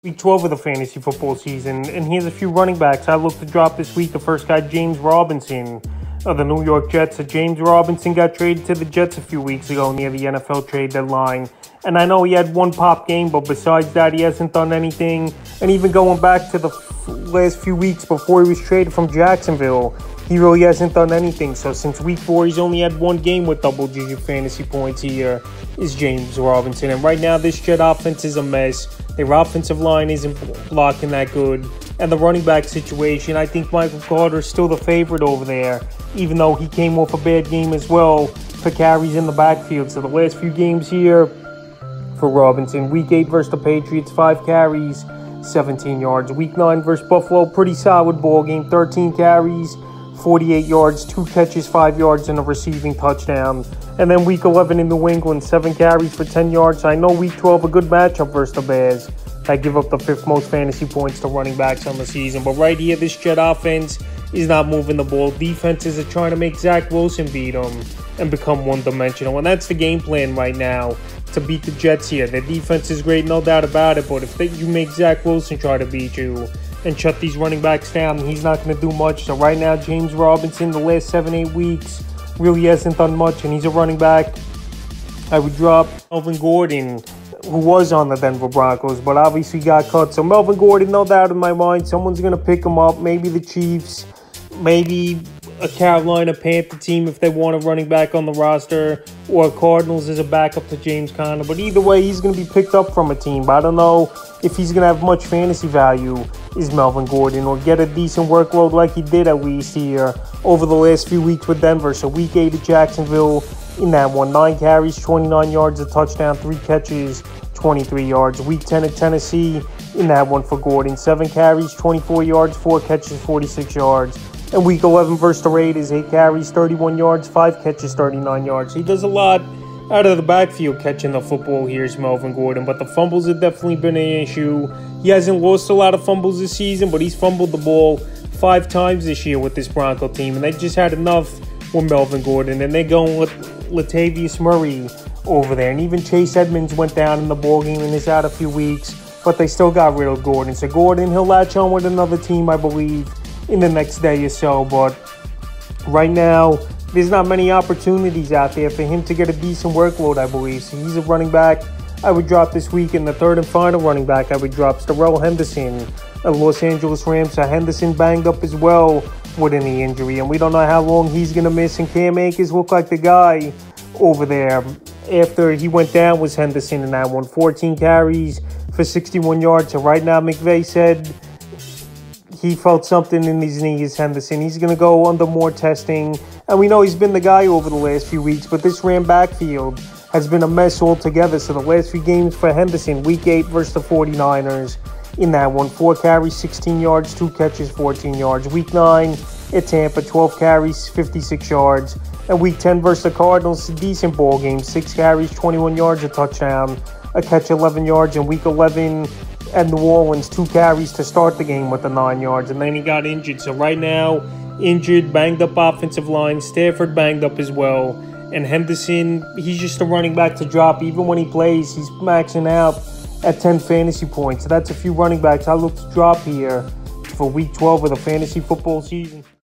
Week 12 of the fantasy football season, and here's a few running backs I look to drop this week. The first guy, James Robinson of the New York Jets. James Robinson got traded to the Jets a few weeks ago near the NFL trade deadline, and I know he had one pop game, but besides that, he hasn't done anything. And even going back to the last few weeks before he was traded from Jacksonville, he really hasn't done anything. So since week 4, he's only had one game with double-digit fantasy points. Here is James Robinson. And right now, this Jet offense is a mess. Their offensive line isn't blocking that good. And the running back situation, I think Michael Carter is still the favorite over there, even though he came off a bad game as well for carries in the backfield. So the last few games here for Robinson: Week 8 versus the Patriots, 5 carries, 17 yards. Week 9 versus Buffalo, pretty solid ball game, 13 carries, 48 yards, 2 catches, 5 yards, and a receiving touchdown. And then Week 11 in New England, 7 carries for 10 yards. I know Week 12, a good matchup versus the Bears. I give up the 5th most fantasy points to running backs on the season. But right here, this Jet offense is not moving the ball. Defenses are trying to make Zach Wilson beat them and become one-dimensional. And that's the game plan right now, to beat the Jets here. Their defense is great, no doubt about it. But if you make Zach Wilson try to beat you and shut these running backs down, he's not going to do much. So right now, James Robinson, the last 7-8 weeks, really hasn't done much, and he's a running back. I would drop Melvin Gordon, who was on the Denver Broncos, but obviously got cut. So Melvin Gordon, no doubt in my mind, someone's going to pick him up. Maybe the Chiefs, maybe a Carolina Panther team if they want a running back on the roster, or Cardinals as a backup to James Conner. But either way, he's going to be picked up from a team. But I don't know if he's going to have much fantasy value, is Melvin Gordon, or get a decent workload like he did at least here over the last few weeks with Denver. So Week 8 at Jacksonville, in that one, 9 carries, 29 yards, a touchdown, 3 catches, 23 yards. Week 10 at Tennessee, in that one for Gordon, 7 carries, 24 yards, 4 catches, 46 yards. And Week 11 versus the Raiders, 8 carries, 31 yards, 5 catches, 39 yards. He does a lot out of the backfield catching the football. Here's Melvin Gordon, but the fumbles have definitely been an issue. He hasn't lost a lot of fumbles this season, but he's fumbled the ball 5 times this year with this Bronco team, and they just had enough with Melvin Gordon, and they're going with Latavius Murray over there. And even Chase Edmonds went down in the ball game and is out a few weeks, but they still got rid of Gordon. So Gordon, he'll latch on with another team, I believe, in the next day or so. But right now, there's not many opportunities out there for him to get a decent workload, I believe. So he's a running back I would drop this week. And the third and final running back I would drop is Darrell Henderson of Los Angeles Rams. So Henderson banged up as well with a knee injury, and we don't know how long he's going to miss. And Cam Akers looked like the guy over there after he went down was Henderson in that one. 14 carries for 61 yards. So right now, McVay said he felt something in his knees, Henderson. He's going to go under more testing. And we know he's been the guy over the last few weeks, but this Ram backfield has been a mess altogether. So the last few games for Henderson, Week 8 versus the 49ers, in that one, 4 carries, 16 yards, 2 catches, 14 yards. Week 9 at Tampa, 12 carries, 56 yards. And Week 10 versus the Cardinals, a decent ball game, 6 carries, 21 yards, a touchdown, a catch, 11 yards. And Week 11 at New Orleans, 2 carries to start the game with the 9 yards. And then he got injured. So right now, injured, banged up offensive line. Stafford banged up as well. And Henderson, he's just a running back to drop. Even when he plays, he's maxing out at 10 fantasy points. So that's a few running backs I look to drop here for Week 12 of the fantasy football season.